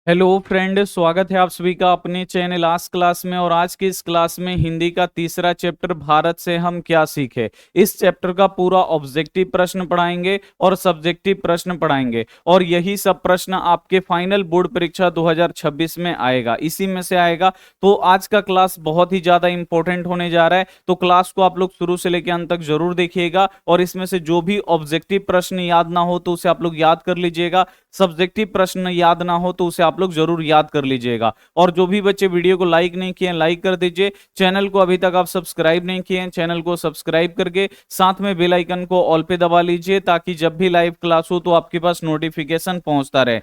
Hello friend, स्वागत है आप सभी का अपने चैनल आज क्लास में। और आज की इस क्लास में हिंदी का तीसरा चैप्टर भारत से हम क्या सीखे, इस चैप्टर का पूरा ऑब्जेक्टिव प्रश्न पढ़ाएंगे और सब्जेक्टिव प्रश्न पढ़ाएंगे। और यही सब प्रश्न आपके फाइनल बोर्ड परीक्षा 2026 में आएगा, इसी में से आएगा। तो आज का क्लास बहुत ही ज्यादा इंपॉर्टेंट होने जा रहा है, तो क्लास को आप लोग शुरू से लेकर अंत तक जरूर देखिएगा। और इसमें से जो भी ऑब्जेक्टिव प्रश्न याद ना हो तो उसे आप लोग याद कर लीजिएगा, सब्जेक्टिव प्रश्न याद ना हो तो उसे आप लोग जरूर याद कर लीजिएगा। और जो भी बच्चे वीडियो को लाइक नहीं किए लाइक कर दीजिए। चैनल को अभी तक आप सब्सक्राइब नहीं किए हैं, चैनल को सब्सक्राइब करके साथ में बेल आइकन को ऑल पे दबा लीजिए, ताकि जब भी लाइव क्लास हो तो आपके पास नोटिफिकेशन पहुंचता रहे।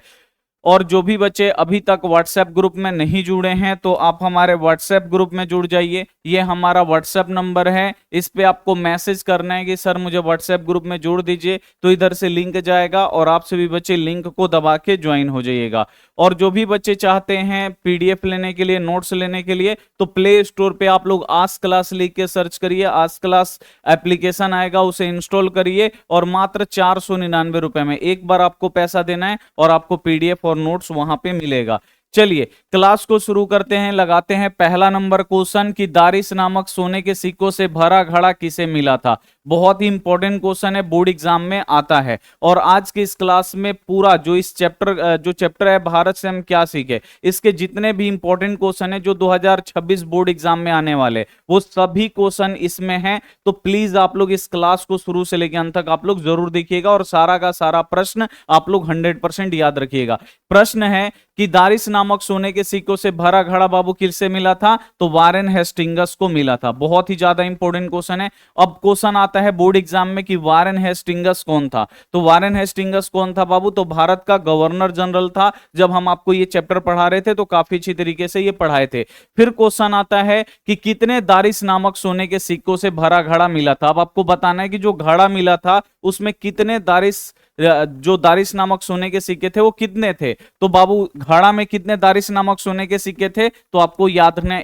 और जो भी बच्चे अभी तक व्हाट्सएप ग्रुप में नहीं जुड़े हैं तो आप हमारे व्हाट्सएप ग्रुप में जुड़ जाइए। ये हमारा व्हाट्सएप नंबर है, इस पे आपको मैसेज करना है कि सर मुझे व्हाट्सएप ग्रुप में जोड़ दीजिए, तो इधर से लिंक जाएगा और आप सभी बच्चे लिंक को दबा के ज्वाइन हो जाइएगा। और जो भी बच्चे चाहते हैं पीडीएफ लेने के लिए, नोट्स लेने के लिए, तो प्ले स्टोर पे आप लोग आज क्लास लिख के सर्च करिए, आज क्लास एप्लीकेशन आएगा, उसे इंस्टॉल करिए और मात्र 499 रुपए में एक बार आपको पैसा देना है और आपको पीडीएफ और नोट्स वहां पे मिलेगा। चलिए क्लास को शुरू करते हैं, लगाते हैं पहला नंबर क्वेश्चन कि दारिस नामक सोने के सिक्कों से भरा घड़ा किसे मिला था। बहुत ही इंपॉर्टेंट क्वेश्चन है, बोर्ड एग्जाम में आता है। और आज की इस क्लास में पूरा जो चैप्टर है भारत से हम क्या सीखे, इसके जितने भी इंपॉर्टेंट क्वेश्चन है जो 2026 बोर्ड एग्जाम में आने वाले, वो सभी क्वेश्चन इसमें हैं। तो प्लीज आप लोग इस क्लास को शुरू से लेकर अंत तक आप लोग जरूर देखिएगा और सारा का सारा प्रश्न आप लोग 100% याद रखिएगा। प्रश्न है कि दारिस नामक सोने के सिक्कों से भरा घड़ा बाबू किससे मिला था, तो वारेन हेस्टिंगस को मिला था। बहुत ही ज्यादा इंपॉर्टेंट क्वेश्चन है। अब क्वेश्चन आता है बोर्ड एग्जाम में कि वारेन हेस्टिंगस कौन था। तो वारेन हेस्टिंगस कौन था बाबू, तो भारत का गवर्नर जनरल था। जब हम आपको ये चैप्टर पढ़ा रहे थे तो काफी अच्छी तरीके से ये पढ़ाए थे। फिर क्वेश्चन आता है कि कितने दारिस नामक सोने के सिक्कों से भरा घड़ा मिला था। अब आपको बताना है कि जो घड़ा मिला था उसमें कितने जो दारिस नामक सोने के सिक्के थे वो कितने थे। तो बाबू घड़ा में कितने दारिस नामक सोने के सिक्के थे, तो आपको याद रखना है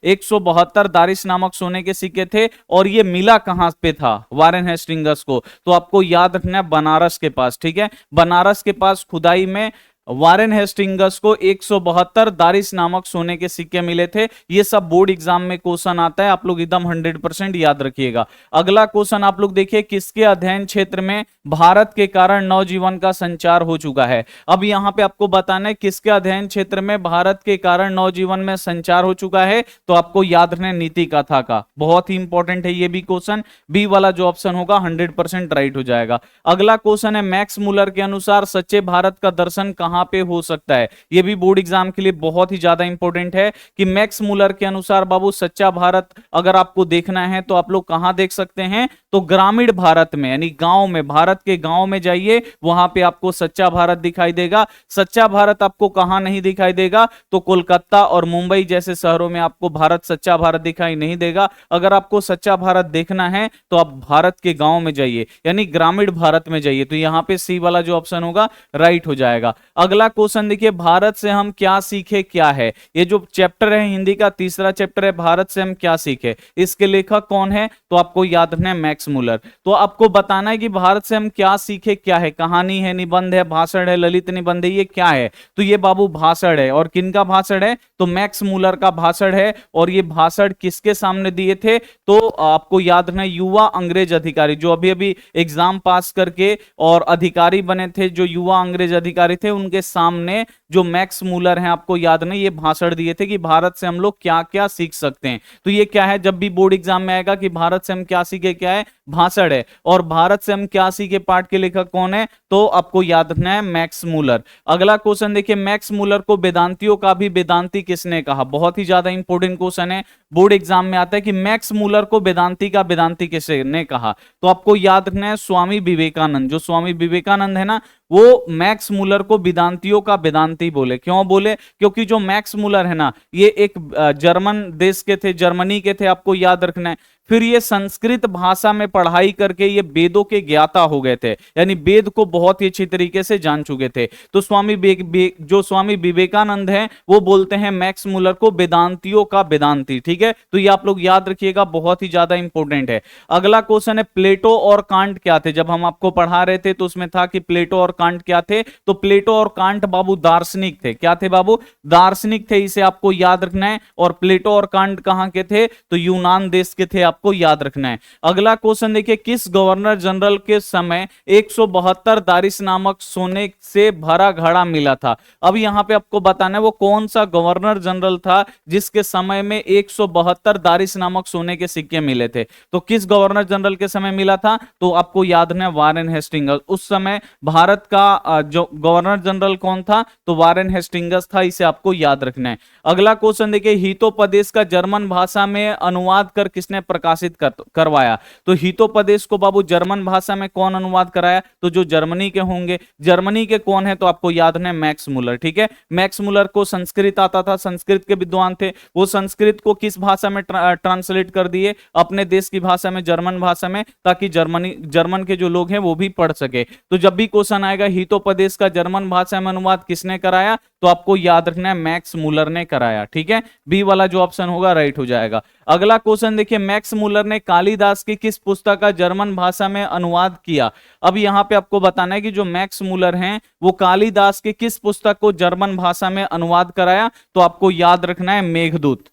172 दारिस नामक सोने के सिक्के थे। और ये मिला कहां पे था वारेन हेस्टिंगस को, तो आपको याद रखना है बनारस के पास। ठीक है, बनारस के पास खुदाई में वारेन हेस्टिंगस को 172 दारिस नामक सोने के सिक्के मिले थे। ये सब बोर्ड एग्जाम में क्वेश्चन आता है, आप लोग एकदम 100% याद रखिएगा। अगला क्वेश्चन आप लोग देखिए, किसके अध्ययन क्षेत्र में भारत के कारण नवजीवन का संचार हो चुका है। अब यहां पे आपको बताना है किसके अध्ययन क्षेत्र में भारत के कारण नवजीवन में संचार हो चुका है, तो आपको याद रखना है नीति कथा का। बहुत ही इंपॉर्टेंट है ये भी क्वेश्चन, बी वाला जो ऑप्शन होगा 100% राइट हो जाएगा। अगला क्वेश्चन है मैक्स मुलर के अनुसार सच्चे भारत का दर्शन कहां पे हो सकता है। यह भी बोर्ड एग्जाम के लिए बहुत ही ज्यादा इंपॉर्टेंट है कि मैक्स मुलर के अनुसार बाबू सच्चा भारत अगर आपको देखना है तो आप लोग कहां देख सकते हैं, तो ग्रामीण भारत में, यानी गांव में, भारत के गांव में जाइए, वहां पे आपको सच्चा भारत दिखाई देगा। सच्चा भारत आपको कहां नहीं दिखाई देगा, तो कोलकाता और मुंबई जैसे शहरों में आपको भारत सच्चा भारत दिखाई नहीं देगा। अगर आपको सच्चा भारत देखना है तो आप भारत के गांव में जाइए, यानी ग्रामीण भारत में जाइए। तो यहां पे सी वाला जो ऑप्शन होगा राइट हो जाएगा। अगला क्वेश्चन देखिए, भारत से हम क्या सीखे क्या है। ये जो चैप्टर है हिंदी का तीसरा चैप्टर है, भारत से हम क्या सीखे, इसके लेखक कौन है, तो आपको याद रखना है मैक्स मुलर। तो आपको बताना है कि भारत से हम क्या सीखे क्या है, कहानी है, निबंध है, भाषण है, ललित निबंध है, ये क्या है, तो ये बाबू भाषण है। और किनका भाषण है, तो मैक्स मुलर का भाषण है। और ये भाषण किसके सामने दिए थे, तो आपको याद रखना है युवा अंग्रेज अधिकारी, जो अभी अभी एग्जाम पास करके और अधिकारी बने थे, जो युवा अंग्रेज अधिकारी थे, उनके सामने जो मैक्स मुलर हैं, आपको याद नहीं, ये भाषण दिए थे कि भारत से हम लोग क्या क्या सीख सकते हैं। तो ये क्या है, जब भी बोर्ड एग्जाम में आएगा कि भारत से हम क्या सीखे क्या है, भाषण है। और भारत से हम क्या सीखे पाठ के लेखक कौन है, तो आपको याद रखना है मैक्स मुलर। अगला क्वेश्चन देखिए, मैक्स मुलर को वेदांतियों का भी वेदांती किसने कहा। बहुत ही ज्यादा इंपॉर्टेंट क्वेश्चन है, बोर्ड एग्जाम में आता है कि मैक्स मुलर को वेदांती का वेदांती किसने कहा। तो आपको याद रखना है स्वामी विवेकानंद। जो स्वामी विवेकानंद है ना, वो मैक्स मुलर को वेदांतियों का वेदांती बोले। क्यों बोले, क्योंकि जो मैक्स मुलर है ना, ये एक जर्मन देश के थे, जर्मनी के थे, आपको याद रखना है। फिर ये संस्कृत भाषा में पढ़ाई करके ये वेदों के ज्ञाता हो गए थे, यानी वेद को बहुत ही अच्छी तरीके से जान चुके थे। तो जो स्वामी विवेकानंद हैं वो बोलते हैं मैक्स मुलर को वेदांतियों का वेदांती। ठीक है, तो ये आप लोग याद रखिएगा, बहुत ही ज्यादा इंपॉर्टेंट है। अगला क्वेश्चन है प्लेटो और कांट क्या थे। जब हम आपको पढ़ा रहे थे तो उसमें था कि प्लेटो और कांट क्या थे, तो प्लेटो और कांट बाबू दार्शनिक थे। क्या थे बाबू? दार्शनिक थे, इसे आपको याद रखना है। और प्लेटो और कांट कहां के थे? तो यूनान देश के थे, आपको याद रखना है। अगला क्वेश्चन देखिए, किस गवर्नर जनरल के समय 172 दारिस नामक सोने से भरा घड़ा मिला था? अब यहां पे आपको बताना है वो कौन सा गवर्नर जनरल था जिसके समय में 172 दारिस नामक सोने के सिक्के मिले थे। तो किस गवर्नर जनरल के समय मिला था? तो आपको याद रखना है वारेन हेस्टिंग्स। उस समय भारत का जो गवर्नर जनरल कौन था? तो वारेन हेस्टिंग्स था, इसे आपको याद रखना है। अगला क्वेश्चन देखिए, हितोपदेश का जर्मन भाषा में अनुवाद कर किसने प्रकाशित करवाया? तो हितोपदेश को बाबू जर्मन भाषा में कौन अनुवाद कराया? तो जो जर्मनी के होंगे। जर्मनी के कौन है? तो आपको याद रखना है मैक्स मुलर। ठीक है, मैक्स मुलर को संस्कृत आता था, संस्कृत के विद्वान थे। वो संस्कृत को किस भाषा में ट्रांसलेट कर दिए? अपने देश की भाषा में, जर्मन भाषा में, ताकि जर्मन के जो लोग हैं वो भी पढ़ सके। तो जब भी क्वेश्चन आएगा हितोपदेश का जर्मन भाषा में अनुवाद किसने कराया, तो आपको याद रखना है मैक्स मुलर ने कराया। ठीक है, बी वाला जो ऑप्शन होगा राइट हो जाएगा। अगला क्वेश्चन देखिए, मैक्स मुलर ने कालिदास की किस पुस्तक का जर्मन भाषा में अनुवाद किया? अब यहां पे आपको बताना है कि जो मैक्स मुलर हैं वो कालिदास की किस पुस्तक को जर्मन भाषा में अनुवाद कराया? तो आपको याद रखना है मेघदूत।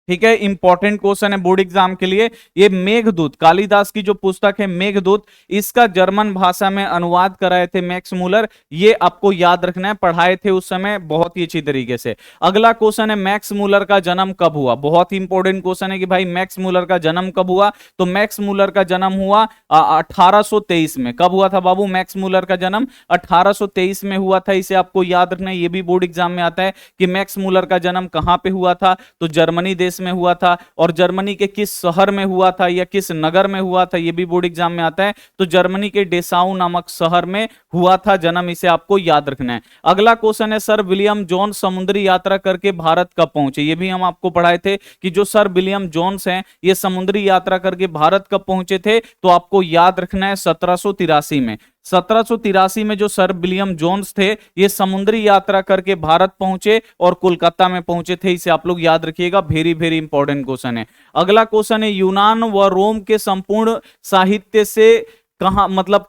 ठीक है, इंपॉर्टेंट क्वेश्चन है बोर्ड एग्जाम के लिए। ये मेघदूत, कालिदास की जो पुस्तक है मेघदूत, इसका जर्मन भाषा में अनुवाद कराए थे मैक्स मुलर। ये आपको याद रखना है, पढ़ाए थे उस समय बहुत ही अच्छी तरीके से। अगला क्वेश्चन है मैक्स मुलर का जन्म कब हुआ? बहुत ही इंपॉर्टेंट क्वेश्चन है कि भाई मैक्स मुलर का जन्म कब हुआ? तो मैक्स मुलर का जन्म हुआ 1823 में। कब हुआ था बाबू मैक्स मुलर का जन्म? 1823 में हुआ था, इसे आपको याद रखना है। ये भी बोर्ड एग्जाम में आता है कि मैक्स मुलर का जन्म कहां पे हुआ था? तो जर्मनी देश में हुआ था। और जर्मनी के किस शहर में हुआ था या किस नगर में हुआ था? यह भी बोर्ड एग्जाम में आता है। तो जर्मनी के डेसाउ नामक शहर में हुआ था जन्म, इसे आपको याद रखना है। अगला क्वेश्चन है सर विलियम जोन्स समुद्री यात्रा करके भारत कब पहुंचे? ये भी हम आपको पढ़ाए थे कि जो सर विलियम जोन्स हैं ये समुद्री यात्रा करके भारत कब पहुंचे थे? तो आपको याद रखना है 1783 में। 1783 में जो सर विलियम जोन्स थे ये समुद्री यात्रा करके भारत पहुंचे और कोलकाता में पहुंचे थे, इसे आप लोग याद रखिएगा। वेरी वेरी इंपॉर्टेंट क्वेश्चन है। अगला क्वेश्चन है यूनान व रोम के संपूर्ण साहित्य से कहां मतलब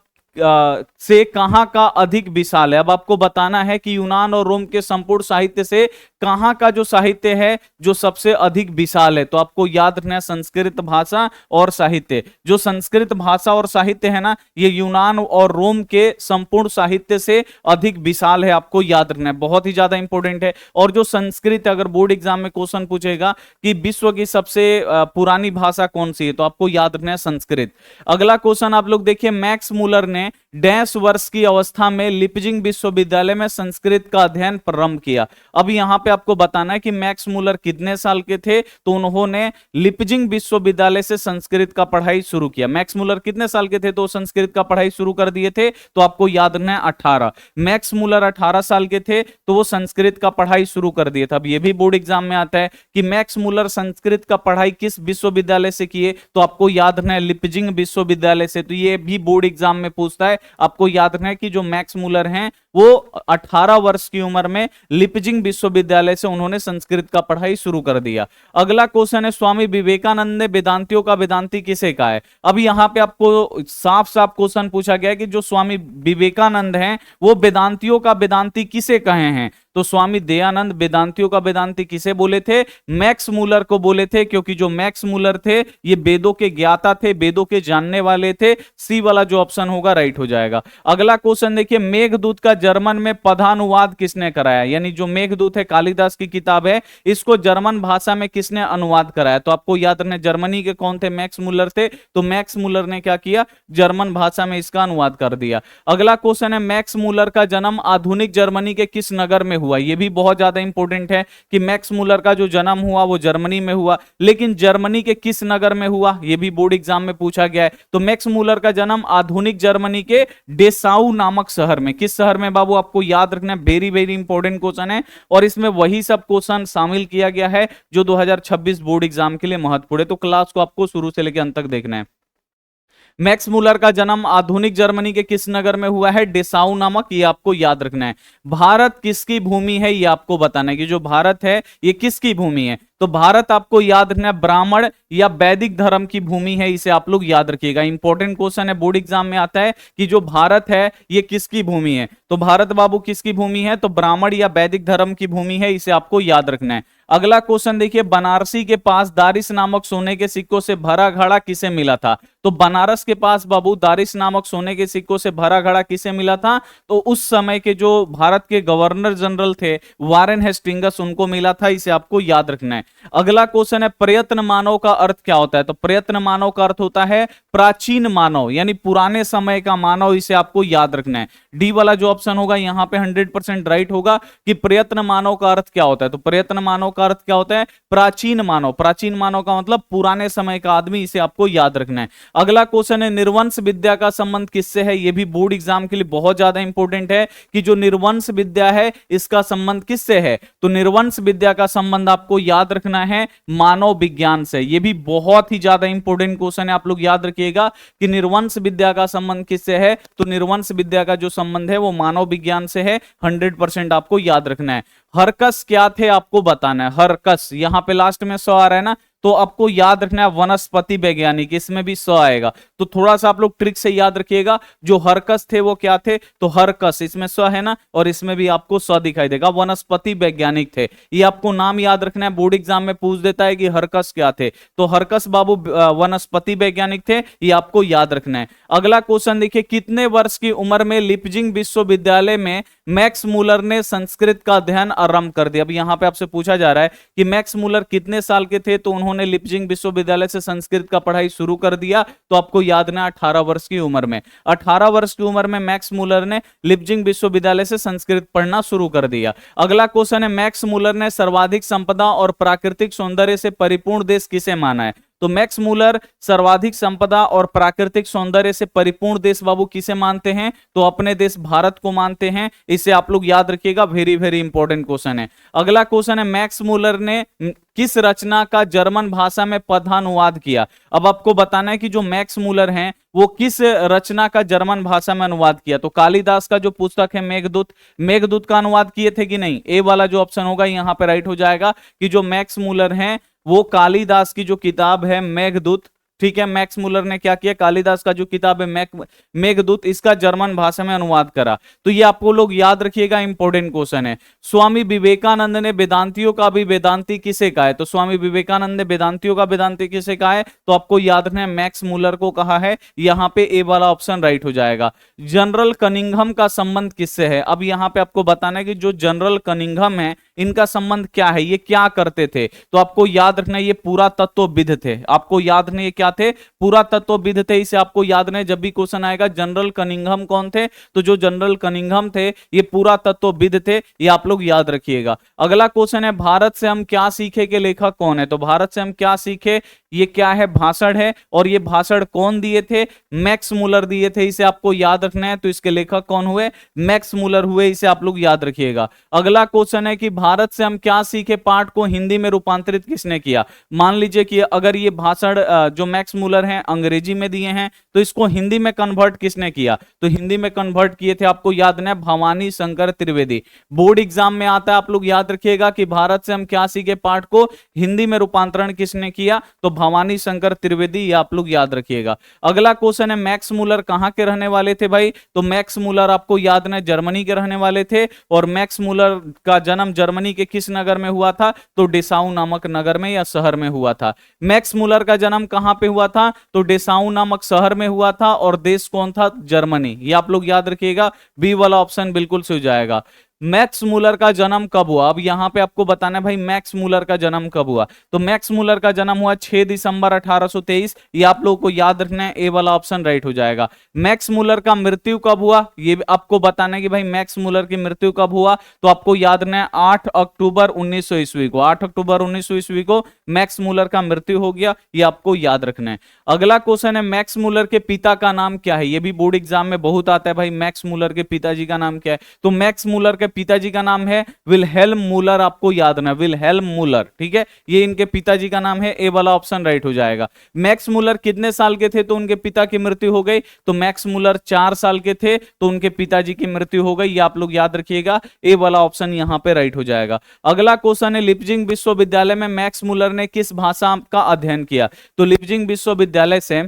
से कहां का अधिक विशाल है? अब आपको बताना है कि यूनान और रोम के संपूर्ण साहित्य से कहां का जो साहित्य है जो सबसे अधिक विशाल है? तो आपको याद रखना है संस्कृत भाषा और साहित्य। जो संस्कृत भाषा और साहित्य है ना, ये यूनान और रोम के संपूर्ण साहित्य से अधिक विशाल है, आपको याद रखना है, बहुत ही ज्यादा इंपॉर्टेंट है। और जो संस्कृत, अगर बोर्ड एग्जाम में क्वेश्चन पूछेगा कि विश्व की सबसे पुरानी भाषा कौन सी है, तो आपको याद रखना है संस्कृत। अगला क्वेश्चन आप लोग देखिए, मैक्स मुलर ने डैश वर्ष की अवस्था में लिपजिंग विश्वविद्यालय में संस्कृत का अध्ययन प्रारंभ किया? अब यहां पे आपको बताना है कि मैक्स मुलर कितने साल के थे? तो उन्होंने लिपजिंग विश्वविद्यालय से संस्कृत का पढ़ाई शुरू किया। मैक्स मुलर कितने साल के थे तो संस्कृत का पढ़ाई शुरू कर दिए थे? तो आपको याद रखना है 18। मैक्स मुलर 18 साल के थे तो वो संस्कृत का पढ़ाई शुरू कर दिए थे। अब ये भी बोर्ड एग्जाम में आता है कि मैक्स मुलर संस्कृत का पढ़ाई किस विश्वविद्यालय से किए? तो आपको याद रखना है लिपजिंग विश्वविद्यालय से। तो ये भी बोर्ड एग्जाम में पूछता है, आपको याद रखना है कि जो मैक्स मुलर हैं वो 18 वर्ष की उम्र में लिपजिंग विश्वविद्यालय से उन्होंने संस्कृत का पढ़ाई शुरू कर दिया। अगला क्वेश्चन है स्वामी विवेकानंद ने वेदांतियों का वेदांती किसे कहा है? अब यहां पे आपको साफ साफ क्वेश्चन पूछा गया है कि जो स्वामी विवेकानंद हैं वो वेदांतियों का वेदांती किसे कहे हैं? तो स्वामी दयानंद वेदांतियों का वेदांती किसे बोले थे? मैक्स मुलर को बोले थे, क्योंकि जो मैक्स मुलर थे ये वेदों के ज्ञाता थे, वेदों के जानने वाले थे। सी वाला जो ऑप्शन होगा राइट हो जाएगा। अगला क्वेश्चन देखिए, मेघदूत का जर्मन में पदानुवाद किसने कराया? यानी जो मेघदूत है कालिदास की किताब है, इसको जर्मन भाषा में किसने अनुवाद कराया? तो आपको याद रखना, जर्मनी के कौन थे? मैक्स मुलर थे। तो मैक्स मुलर ने क्या किया? जर्मन भाषा में इसका अनुवाद कर दिया। अगला क्वेश्चन है मैक्स मुलर का जन्म आधुनिक जर्मनी के किस नगर में हुआ? यह भी बहुत ज्यादा इंपॉर्टेंट है कि मैक्स मुलर का जो जन्म हुआ वो जर्मनी में हुआ, लेकिन जर्मनी के किस नगर में हुआ? यह भी बोर्ड एग्जाम में पूछा गया है। तो मैक्स मुलर का जन्म आधुनिक जर्मनी के डेसाउ नामक शहर में, किस शहर में बाबू आपको याद रखना है, वेरी वेरी इंपॉर्टेंट क्वेश्चन है और इसमें वही सब क्वेश्चन शामिल किया गया है जो 2026 बोर्ड एग्जाम के लिए महत्वपूर्ण है। तो क्लास को आपको शुरू से लेकर अंत तक देखना है। मैक्स मूलर का जन्म आधुनिक जर्मनी के किस नगर में हुआ है? डेसाउ नामक, ये आपको याद रखना है। भारत किसकी भूमि है? ये आपको बताना है कि जो भारत है ये किसकी भूमि है। तो भारत आपको याद रखना है ब्राह्मण या वैदिक धर्म की भूमि है, इसे आप लोग याद रखिएगा। इंपॉर्टेंट क्वेश्चन है, बोर्ड एग्जाम में आता है कि जो भारत है ये किसकी भूमि है। तो भारत बाबू किसकी भूमि है? तो ब्राह्मण या वैदिक धर्म की भूमि है, इसे आपको याद रखना है। अगला क्वेश्चन देखिए, बनारसी के पास दारिस नामक सोने के सिक्कों से भरा घड़ा किसे मिला था? तो बनारस के पास बाबू दारिस नामक सोने के सिक्कों से भरा घड़ा किसे मिला था? तो उस समय के जो भारत के गवर्नर जनरल थे वारेन हेस्टिंगस, उनको मिला था, इसे आपको याद रखना है। अगला क्वेश्चन है, प्रयत्न मानव का अर्थ क्या होता है? तो प्रयत्न मानव का अर्थ होता है प्राचीन मानव, यानी पुराने समय का मानव, इसे आपको याद रखना है। डी वाला जो ऑप्शन होगा यहां पे 100% राइट होगा कि प्रयत्न मानव का अर्थ क्या होता है। तो प्रयत्न मानव का अर्थ क्या होता है? प्राचीन मानव। प्राचीन मानव का मतलब पुराने समय का आदमी, इसे आपको याद रखना है। अगला क्वेश्चन है, निर्वंश विद्या का संबंध किससे है? यह भी बोर्ड एग्जाम के लिए बहुत ज्यादा इंपॉर्टेंट है कि जो निर्वंश विद्या है इसका संबंध किससे है? तो निर्वंश विद्या का संबंध आपको याद रखना है मानव विज्ञान से। यह भी बहुत ही ज्यादा इंपॉर्टेंट क्वेश्चन है, आप लोग याद रखिएगा कि निर्वंश विद्या का संबंध किससे है। तो निर्वंश विद्या का जो संबंध है वो मानव विज्ञान से है, 100% आपको याद रखना है। हरकस क्या थे आपको बताना है। हरकस, यहां पे लास्ट में सौ आ रहा है ना, तो आपको याद रखना है वनस्पति वैज्ञानिक, इसमें भी सौ आएगा। तो थोड़ा सा आप लोग ट्रिक से याद रखिएगा, जो हरकस थे वो क्या थे? तो हरकस, इसमें सौ है ना, और इसमें भी आपको सौ दिखाई देगा, वनस्पति वैज्ञानिक थे। ये आपको नाम याद रखना है, बोर्ड एग्जाम में पूछ देता है कि हरकस क्या थे। तो हरकस बाबू वनस्पति वैज्ञानिक थे, ये आपको याद रखना है। अगला क्वेश्चन देखिए, कितने वर्ष की उम्र में लिपजिंग विश्वविद्यालय में मैक्स मूलर ने संस्कृत का अध्ययन आरंभ कर दिया? अब यहां पे आपसे पूछा जा रहा है कि मैक्स मूलर कितने साल के थे, तो उन्होंने लिपजिंग विश्वविद्यालय से संस्कृत का पढ़ाई शुरू कर दिया। तो आपको याद ना 18 वर्ष की उम्र में, 18 वर्ष की उम्र में मैक्स मूलर ने लिपजिंग विश्वविद्यालय से संस्कृत पढ़ना शुरू कर दिया। अगला क्वेश्चन है, मैक्स मूलर ने सर्वाधिक संपदा और प्राकृतिक सौंदर्य से परिपूर्ण देश किसे माना है? तो मैक्स मूलर सर्वाधिक संपदा और प्राकृतिक सौंदर्य से परिपूर्ण देश बाबू किसे मानते हैं? तो अपने देश भारत को मानते हैं, इसे आप लोग याद रखिएगा, वेरी वेरी इंपॉर्टेंट क्वेश्चन है। अगला क्वेश्चन है, मैक्स मूलर ने किस रचना का जर्मन भाषा में पदानुवाद किया? अब आपको बताना है कि जो मैक्स मूलर हैं वो किस रचना का जर्मन भाषा में अनुवाद किया। तो कालिदास का जो पुस्तक है मेघदूत, मेघदूत का अनुवाद किए थे कि नहीं? ए वाला जो ऑप्शन होगा यहां पे राइट हो जाएगा कि जो मैक्स मूलर हैं वो कालिदास की जो किताब है मेघदूत, ठीक है, मैक्स मूलर ने क्या किया? कालिदास का जो किताब है मेघदूत, इसका जर्मन भाषा में अनुवाद करा। तो ये आपको लोग याद रखिएगा, इंपॉर्टेंट क्वेश्चन है। स्वामी विवेकानंद ने वेदांतियों का भी वेदांती किसे कहा है? तो स्वामी विवेकानंद ने वेदांतियों का वेदांती किसे कहा है? तो आपको याद रखना है मैक्स मूलर को कहा है। यहां पे ए वाला ऑप्शन राइट हो जाएगा। जनरल कनिंघम का संबंध किससे है? अब यहां पे आपको बताना है कि जो जनरल कनिंघम है इनका संबंध क्या है, ये क्या करते थे? तो आपको याद रखना है ये पुरातत्वविद थे। आपको याद रखना क्या थे? पुरातत्वविद थे, इसे आपको याद रखना है। जब भी क्वेश्चन आएगा जनरल कनिंघम कौन थे, तो जो जनरल कनिंघम थे ये पुरातत्वविद थे, ये आप लोग याद रखिएगा। अगला क्वेश्चन है, भारत से हम क्या सीखे के लेखक कौन है? तो भारत से हम क्या सीखे, ये क्या है? भाषण है। और ये भाषण कौन दिए थे? मैक्स मूलर दिए थे, इसे आपको याद रखना है। तो इसके लेखक कौन हुए? मैक्स मूलर हुए, इसे आप लोग याद रखिएगा। अगला क्वेश्चन है कि भारत से हम क्या सीखे पाठ को हिंदी में रूपांतरित किसने किया? मान लीजिए कि अगर ये भाषण जो मैक्स मूलर हैं अंग्रेजी में दिए हैं, तो इसको हिंदी में कन्वर्ट किसने किया? तो हिंदी में कन्वर्ट किए थे, आपको याद रखना है, भवानी शंकर त्रिवेदी। बोर्ड एग्जाम में आता है, आप लोग याद रखिएगा कि भारत से हम क्या सीखे पाठ को हिंदी में रूपांतरण किसने किया? तो भवानी शंकर त्रिवेदी, ये आप लोग याद रखिएगा। अगला क्वेश्चन है, मैक्स मूलर कहां के रहने वाले थे भाई? तो मैक्स मूलर आपको याद रखना है जर्मनी के रहने वाले थे। और मैक्स मूलर का जन्म जर्मनी के किस नगर में हुआ था? तो डेसाउ नामक नगर में या शहर में हुआ था। मैक्स मूलर का जन्म कहां पे हुआ था? तो डेसाउ नामक शहर में हुआ था। और देश कौन था? जर्मनी, ये आप लोग याद रखिएगा, बी वाला ऑप्शन बिल्कुल से हो जाएगा। मैक्स मूलर का जन्म कब हुआ? अब यहां पे आपको बताना है भाई मैक्स मूलर का जन्म कब हुआ। तो मैक्स मूलर का जन्म हुआ 6 दिसंबर 1823। ये आप लोगों को याद रखना है, ए वाला ऑप्शन राइट हो जाएगा। मैक्स मूलर का मृत्यु कब हुआ? ये आपको बताना है कि भाई मैक्स मूलर की मृत्यु कब हुआ। तो आपको याद रखना है 8 अक्टूबर 1900 ईस्वी को। 8 अक्टूबर 1900 ईस्वी को मैक्स मूलर का मृत्यु हो गया, ये आपको याद रखना है। अगला क्वेश्चन है मैक्स मूलर के पिता का नाम क्या है? ये भी बोर्ड एग्जाम में बहुत आता है भाई, मैक्स मूलर के पिताजी का नाम क्या है? तो मैक्स मूलर के पिताजी का नाम है विल्हेल्म मूलर, आपको याद रखना विल्हेल्म मूलर, ठीक है, ये इनके पिताजी का नाम है। ए वाला ऑप्शन राइट हो जाएगा। मैक्स मूलर कितने साल के थे तो उनके पिता की मृत्यु हो गई? तो मैक्स मूलर 4 साल के थे तो उनके पिताजी की मृत्यु हो गई, ये आप लोग याद रखिएगा। ए वाला ऑप्शन यहां पे राइट हो जाएगा। अगला क्वेश्चन है लिप्जिंग विश्वविद्यालय में मैक्स मूलर ने किस भाषा का अध्ययन किया? तो लिप्जिंग विश्वविद्यालय से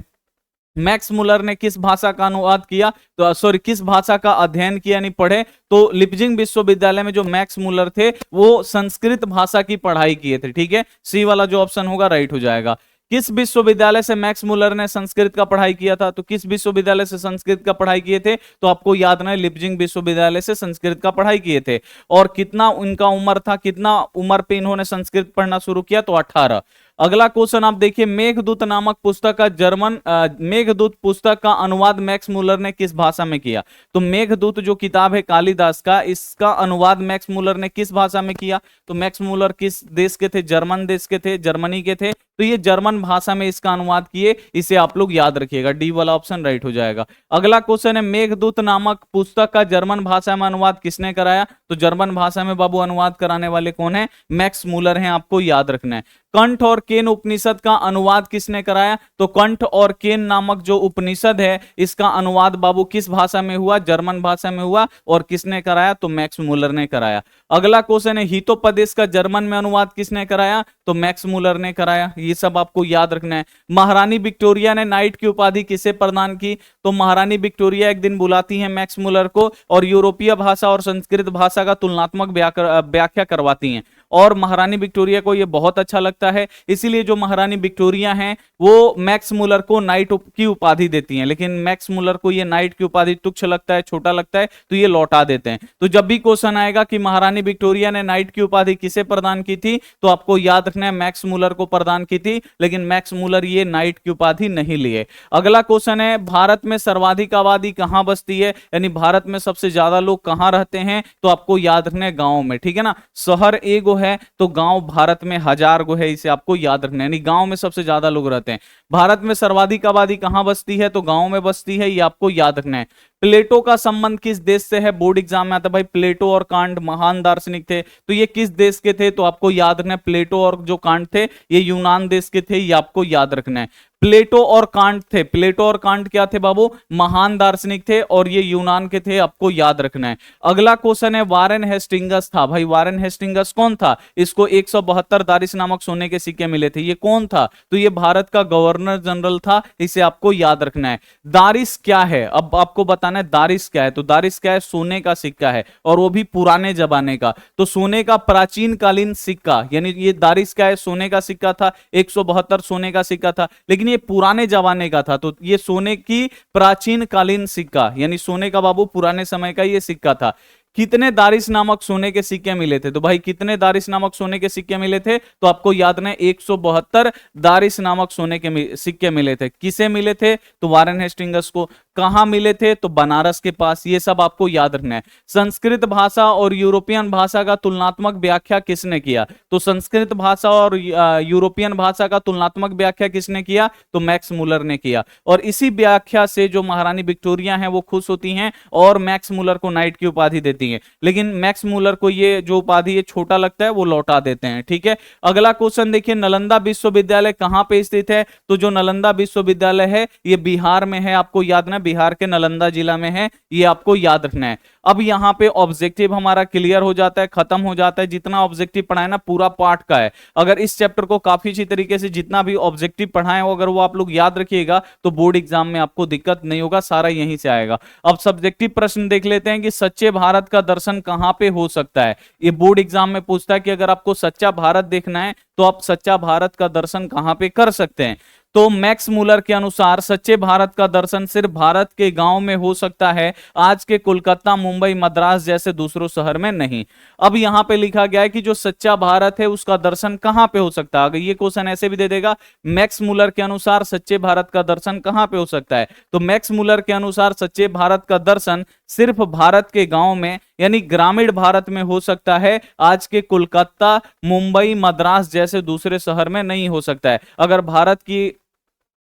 मैक्स मूलर ने किस भाषा का अनुवाद किया? तो सॉरी, किस भाषा का अध्ययन किया, नहीं पढ़े। तो लिप्जिंग विश्वविद्यालय में जो मैक्स मूलर थे वो संस्कृत भाषा की पढ़ाई किए थे, ठीक है। सी वाला जो ऑप्शन होगा राइट हो जाएगा। किस विश्वविद्यालय से मैक्स मूलर ने संस्कृत का पढ़ाई किया था? तो किस विश्वविद्यालय से संस्कृत का पढ़ाई किए थे? तो आपको याद रहे लिप्जिंग विश्वविद्यालय से संस्कृत का पढ़ाई किए थे। और कितना उनका उम्र था, कितना उम्र पे इन्होंने संस्कृत पढ़ना शुरू किया? तो 18। अगला क्वेश्चन आप देखिए, मेघदूत नामक पुस्तक का मेघदूत पुस्तक का अनुवाद मैक्स मूलर ने किस भाषा में किया? तो मेघदूत जो किताब है कालिदास का, इसका अनुवाद मैक्स मूलर ने किस भाषा में किया? तो मैक्स मूलर किस देश के थे? जर्मन देश के थे, जर्मनी के थे। तो ये जर्मन भाषा में इसका अनुवाद किए, इसे आप लोग याद रखिएगा। डी वाला ऑप्शन राइट हो जाएगा। अगला क्वेश्चन है मेघदूत नामक पुस्तक का जर्मन भाषा में अनुवाद किसने कराया? तो जर्मन भाषा में बाबू अनुवाद कराने वाले कौन है? मैक्स मूलर हैं, आपको याद रखना है। कंठ और केन उपनिषद का अनुवाद किसने कराया? तो कंठ और केन नामक जो उपनिषद है इसका अनुवाद बाबू किस भाषा में हुआ? जर्मन भाषा में हुआ। और किसने कराया? तो मैक्स मूलर ने कराया। अगला क्वेश्चन है हितोपदेश का जर्मन में अनुवाद किसने कराया? तो मैक्स मूलर ने कराया। ये सब आपको याद रखना है। महारानी विक्टोरिया ने नाइट की उपाधि किसे प्रदान की? तो महारानी विक्टोरिया एक दिन बुलाती है मैक्स मूलर को और यूरोपीय भाषा और संस्कृत भाषा का तुलनात्मक व्याख्या करवाती हैं। और महारानी विक्टोरिया को ये बहुत अच्छा लगता है, इसीलिए जो महारानी विक्टोरिया हैं वो मैक्स मूलर को नाइट की उपाधि देती हैं। लेकिन मैक्स मूलर को ये नाइट की उपाधि तुच्छ लगता है, छोटा लगता है, तो ये लौटा देते हैं। तो जब भी क्वेश्चन आएगा कि महारानी विक्टोरिया ने नाइट की उपाधि किसे प्रदान की थी, तो आपको याद रखना है मैक्स मूलर को प्रदान की थी। लेकिन मैक्स मूलर ये नाइट की उपाधि नहीं लिए। अगला क्वेश्चन है भारत में सर्वाधिक आबादी कहां बसती है? यानी भारत में सबसे ज्यादा लोग कहां रहते हैं? तो आपको याद रखना है गांव में, ठीक है ना। शहर एगो है तो गांव भारत में 1000 गो है, इसे आपको याद रखना है। यानी गांव में सबसे ज्यादा लोग रहते हैं। भारत में सर्वाधिक आबादी कहां बसती है? तो गांव में बसती है, ये आपको याद रखना है। प्लेटो का संबंध किस देश से है? बोर्ड एग्जाम में आता है भाई। प्लेटो और कांट महान दार्शनिक थे, तो ये किस देश के थे? तो आपको याद रखना है प्लेटो और जो कांट थे ये यूनान देश के थे, ये आपको याद रखना है। प्लेटो और कांट थे, प्लेटो और कांट क्या थे बाबू? महान दार्शनिक थे और ये यूनान के थे, आपको याद रखना है। अगला क्वेश्चन है वारेन हेस्टिंगस था भाई। वारेन हेस्टिंगस कौन था? इसको 172 दारिश नामक सोने के सिक्के मिले थे। ये कौन था? तो ये भारत का गवर्नर जनरल था, इसे आपको याद रखना है। दारिश क्या है? अब आपको बताना है दारिश क्या है। तो दारिश क्या है? सोने का सिक्का है, और वो भी पुराने जमाने का। तो सोने का प्राचीन कालीन सिक्का, यानी ये दारिश क्या है? सोने का सिक्का था, 172 सोने का सिक्का था, लेकिन ये पुराने जमाने का था। तो ये सोने की प्राचीन कालीन सिक्का, यानी सोने का बाबू पुराने समय का ये सिक्का था। कितने दारिश नामक सोने के सिक्के मिले थे? तो भाई कितने दारिश नामक सोने के सिक्के मिले थे? तो आपको याद रहे 172 दारिश नामक सोने के सिक्के मिले थे। किसे मिले थे? तो वारेन हेस्टिंगस को। कहां मिले थे? तो बनारस के पास। ये सब आपको याद रखना है। संस्कृत भाषा और यूरोपियन भाषा का तुलनात्मक व्याख्या किसने किया? तो संस्कृत भाषा और यूरोपियन भाषा का तुलनात्मक व्याख्या किसने किया? तो मैक्स मूलर ने किया। और इसी व्याख्या से जो महारानी विक्टोरिया हैं वो खुश होती हैं और मैक्स मूलर को नाइट की उपाधि देती हैं। लेकिन मैक्स मूलर को ये जो उपाधि ये छोटा लगता है वो लौटा देते हैं, ठीक है। अगला क्वेश्चन देखिए, नालंदा विश्वविद्यालय कहां पे स्थित है? तो जो नालंदा विश्वविद्यालय है ये बिहार में है, आपको याद रखना, बिहार के नालंदा जिला में है, ये आपको याद रखना है। अब यहां पे ऑब्जेक्टिव हमारा क्लियर हो जाता है, खत्म हो जाता है। जितना ऑब्जेक्टिव पढ़ाए ना पूरा पार्ट का है। अगर इस चैप्टर को काफी अच्छी तरीके से जितना भी ऑब्जेक्टिव पढ़ाए हो अगर वो आप लोग याद रखिएगा तो बोर्ड एग्जाम में आपको दिक्कत नहीं होगा, सारा यहीं से आएगा। अब सब्जेक्टिव प्रश्न देख लेते हैं कि सच्चे भारत का दर्शन कहां पे हो सकता है। ये बोर्ड एग्जाम में पूछता है कि अगर आपको सच्चा भारत देखना है तो आप सच्चा भारत का दर्शन कहां पे कर सकते हैं। तो मैक्स मूलर के अनुसार सच्चे भारत का दर्शन सिर्फ भारत के गांव में हो सकता है, आज के कोलकाता, मुंबई, मद्रास जैसे दूसरों शहर में नहीं। अब यहां पे लिखा गया है कि जो सच्चा भारत है उसका दर्शन कहां पे हो सकता है। अगर ये क्वेश्चन ऐसे भी दे देगा, मैक्स मूलर के अनुसार सच्चे भारत का दर्शन कहां पे हो सकता है, तो मैक्स मूलर के अनुसार सच्चे भारत का दर्शन सिर्फ भारत के गांव में यानी ग्रामीण भारत में हो सकता है, आज के कोलकाता, मुंबई, मद्रास जैसे दूसरे शहर में नहीं हो सकता है। अगर भारत की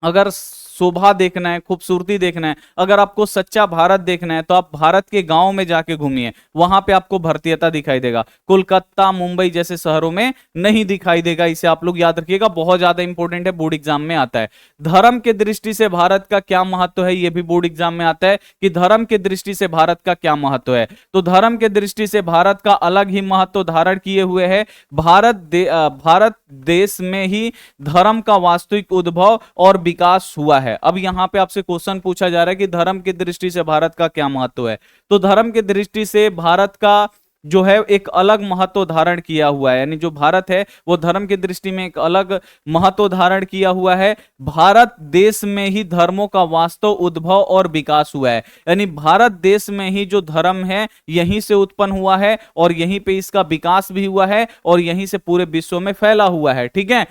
अगर शोभा देखना है, खूबसूरती देखना है, अगर आपको सच्चा भारत देखना है, तो आप भारत के गांव में जाके घूमिए, वहां पे आपको भारतीयता दिखाई देगा। कोलकाता, मुंबई जैसे शहरों में नहीं दिखाई देगा। इसे आप लोग याद रखिएगा, बहुत ज्यादा इंपॉर्टेंट है, बोर्ड एग्जाम में आता है। धर्म के दृष्टि से भारत का क्या महत्व है, यह भी बोर्ड एग्जाम में आता है कि धर्म के दृष्टि से भारत का क्या महत्व है। तो धर्म के दृष्टि से भारत का अलग ही महत्व धारण किए हुए है। भारत देश में ही धर्म का वास्तविक उद्भव और विकास हुआ है। अब यहां पे आपसे क्वेश्चन पूछा जा रहा है कि धर्म की दृष्टि से भारत का क्या महत्व है। तो धर्म की दृष्टि से भारत का जो है एक अलग महत्व धारण किया हुआ है, यानी जो भारत है वो धर्म की दृष्टि में एक अलग महत्व धारण किया हुआ है। भारत देश में ही धर्मों का वास्तव उद्भव और विकास हुआ है, यानी भारत देश में ही जो धर्म है यहीं से उत्पन्न हुआ है और यहीं पे इसका विकास भी हुआ है और यहीं से पूरे विश्व में फैला हुआ है। ठीक है,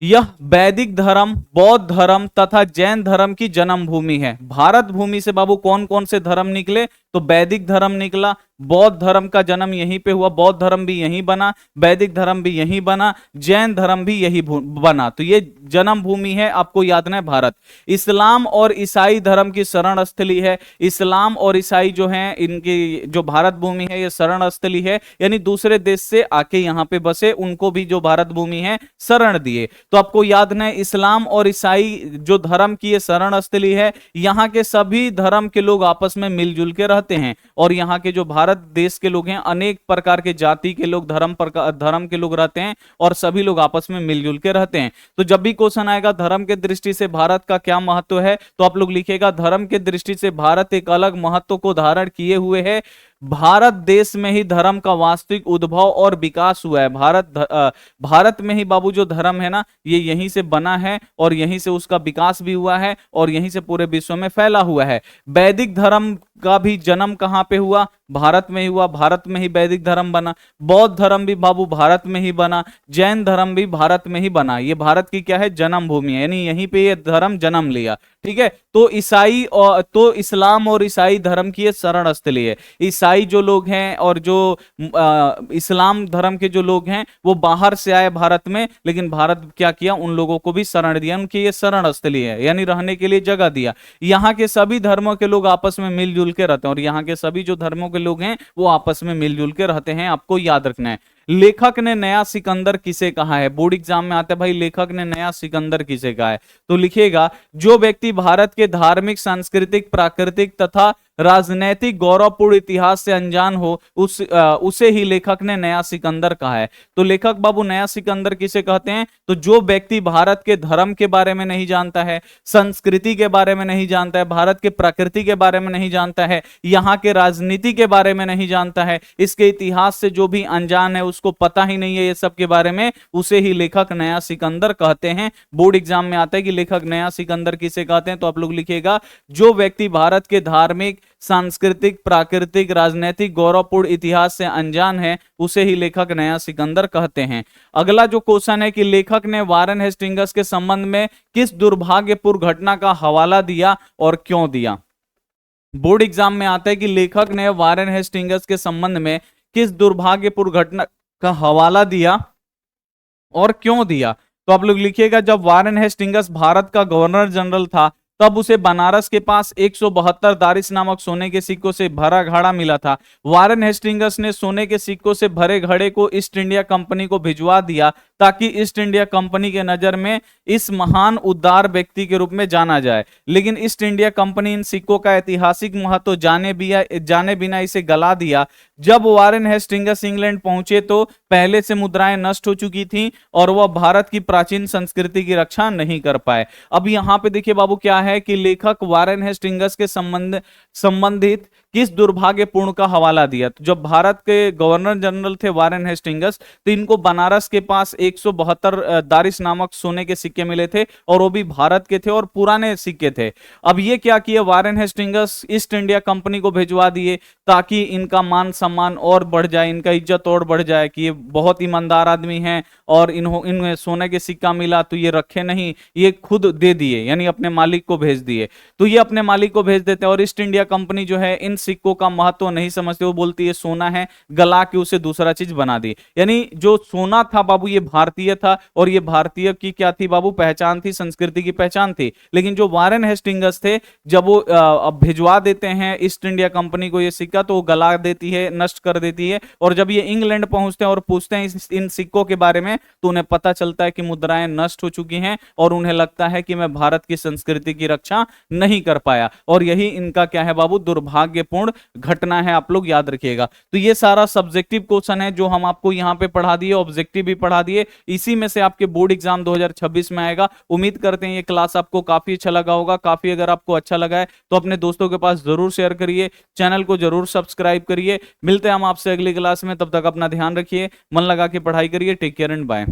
यह वैदिक धर्म, बौद्ध धर्म तथा जैन धर्म की जन्मभूमि है। भारत भूमि से बाबू कौन कौन से धर्म निकले, तो वैदिक धर्म निकला, बौद्ध धर्म का जन्म यहीं पे हुआ, बौद्ध धर्म भी यहीं बना, वैदिक धर्म भी यहीं बना, जैन धर्म भी यही बना। तो ये जन्म भूमि है, आपको याद रखना है भारत। इस्लाम और ईसाई धर्म की शरण स्थली है। इस्लाम और ईसाई जो हैं, इनकी जो भारत भूमि है ये शरण स्थली है, यानी दूसरे देश से आके यहाँ पे बसे, उनको भी जो भारत भूमि है शरण दिए। तो आपको याद रखना है इस्लाम और ईसाई जो धर्म की ये शरण स्थली है, यहाँ के सभी धर्म के लोग आपस में मिलजुल के रहते हैं और यहाँ के जो भारत देश के लोग हैं, अनेक प्रकार के जाति के लोग, धर्म के लोग रहते हैं और सभी लोग आपस में मिलजुल के रहते हैं। तो जब भी क्वेश्चन आएगा धर्म के दृष्टि से भारत का क्या महत्व है, तो आप लोग लिखेगा धर्म के दृष्टि से भारत एक अलग महत्व को धारण किए हुए है। भारत देश में ही धर्म का वास्तविक उद्भव और विकास हुआ है। भारत में ही बाबू जो धर्म है ना, ये यहीं से बना है और यहीं से उसका विकास भी हुआ है और यहीं से पूरे विश्व में फैला हुआ है। वैदिक धर्म का भी जन्म कहां पे हुआ, भारत में ही हुआ, भारत में ही वैदिक धर्म बना। बौद्ध धर्म भी बाबू भारत में ही बना, जैन धर्म भी भारत में ही बना। ये भारत की क्या है, जन्म भूमि है, यानी यहीं पे ये धर्म जन्म लिया। ठीक है, तो इस्लाम और ईसाई धर्म की ये शरण स्थली है। ईसाई जो लोग हैं और जो इस्लाम धर्म के जो लोग हैं वो बाहर से आए भारत में, लेकिन भारत क्या किया, उन लोगों को भी शरण दिया, उनकी ये शरण स्थली है, यानी रहने के लिए जगह दिया। यहाँ के सभी धर्मों के लोग आपस में मिलजुल के रहते हैं और यहाँ के सभी जो धर्मों के लोग हैं वो आपस में मिलजुल के रहते हैं, आपको याद रखना है। लेखक ने नया सिकंदर किसे कहा है, बोर्ड एग्जाम में आता है भाई, लेखक ने नया सिकंदर किसे कहा है, तो लिखिएगा जो व्यक्ति भारत के धार्मिक, सांस्कृतिक, प्राकृतिक तथा राजनैतिक गौरवपूर्ण इतिहास से अनजान हो उसे ही लेखक ने नया सिकंदर कहा है। तो लेखक बाबू नया सिकंदर किसे कहते हैं, तो जो व्यक्ति भारत के धर्म के बारे में नहीं जानता है, संस्कृति के बारे में नहीं जानता है, भारत के प्रकृति के बारे में नहीं जानता है, यहाँ के राजनीति के बारे में नहीं जानता है, इसके इतिहास से जो भी अनजान है, उसको पता ही नहीं है ये सब के बारे में, उसे ही लेखक नया सिकंदर कहते हैं। बोर्ड एग्जाम में आता है कि लेखक नया सिकंदर किसे कहते हैं, तो आप लोग लिखिएगा जो व्यक्ति भारत के धार्मिक, सांस्कृतिक, प्राकृतिक, राजनीतिक गौरवपूर्ण इतिहास से अनजान है उसे ही लेखक नया सिकंदर कहते हैं। अगला जो क्वेश्चन है कि लेखक ने वारेन हेस्टिंग्स के संबंध में किस दुर्भाग्यपूर्ण घटना का हवाला दिया और क्यों दिया। बोर्ड एग्जाम में आता है कि लेखक ने वारेन हेस्टिंग्स के संबंध में किस दुर्भाग्यपूर्ण घटना का हवाला दिया और क्यों दिया। तो आप लोग लिखिएगा जब वारेन हेस्टिंग्स भारत का गवर्नर जनरल था तब उसे बनारस के पास 172 दारिस नामक सोने के सिक्कों से भरा घड़ा मिला था। वारेन हेस्टिंग्स ने सोने के सिक्कों से भरे घड़े को ईस्ट इंडिया कंपनी को भिजवा दिया ताकि ईस्ट इंडिया कंपनी के नजर में इस महान उदार व्यक्ति के रूप में जाना जाए, लेकिन ईस्ट इंडिया कंपनी इन सिक्कों का ऐतिहासिक महत्व जाने बिना इसे गला दिया। जब वारेन हेस्टिंग्स इंग्लैंड पहुंचे तो पहले से मुद्राएं नष्ट हो चुकी थीं और वह भारत की प्राचीन संस्कृति की रक्षा नहीं कर पाए। अब यहां पे देखिए बाबू क्या है कि लेखक वारेन हेस्टिंग्स के संबंधित किस दुर्भाग्यपूर्ण का हवाला दिया? तो जब भारत के गवर्नर जनरल थे वारेन हेस्टिंग्स, तो इनको बनारस के पास 172 दारिश नामक सोने के सिक्के मिले थे, और वो भी भारत के थे और पुराने सिक्के थे। अब ये क्या किया Warren Hastings, east India company को भिजवा दिए ताकि इनका मान सम्मान और बढ़ जाए, इनका इज्जत और बढ़ जाए कि ये बहुत ईमानदार आदमी हैं और इन्हें सोने के सिक्का मिला तो ये रखे नहीं, ये खुद दे दिए, यानी अपने मालिक को भेज दिए। तो ये अपने मालिक को भेज देते हैं और ईस्ट इंडिया कंपनी जो है इन सिक्कों का महत्व नहीं समझती, वो बोलती है सोना है, गला के उसे दूसरा चीज बना दी। यानी जो सोना था बाबू ये भारतीय था, और ये भारतीय की क्या थी बाबू, पहचान थी, संस्कृति की पहचान थी। लेकिन जो वारेन हेस्टिंग्स थे, जब वो अब भिजवा देते हैं ईस्ट इंडिया कंपनी को ये सिक्का, तो वो गला देती है, नष्ट कर देती है। और जब ये इंग्लैंड पहुंचते हैं और पूछते हैं इन सिक्कों के बारे में, तो उन्हें पता चलता है कि मुद्राएं नष्ट हो चुकी हैं, और उन्हें लगता है कि मैं भारत की संस्कृति की रक्षा नहीं कर पाया। और यही इनका क्या है बाबू, दुर्भाग्यपूर्ण घटना है, आप लोग याद रखिएगा। तो ये सारा सब्जेक्टिव क्वेश्चन है जो हम आपको यहां पे पढ़ा दिए, ऑब्जेक्टिव भी पढ़ा दिए, इसी में से आपके बोर्ड एग्जाम 2026 में आएगा। उम्मीद करते हैं ये क्लास आपको काफी अच्छा लगा होगा। काफी अगर आपको अच्छा लगा है तो अपने दोस्तों के पास जरूर शेयर करिए, चैनल को जरूर सब्सक्राइब करिए। मिलते हैं हम आपसे अगली क्लास में, तब तक अपना ध्यान रखिए, मन लगा के पढ़ाई करिए। Take care and bye.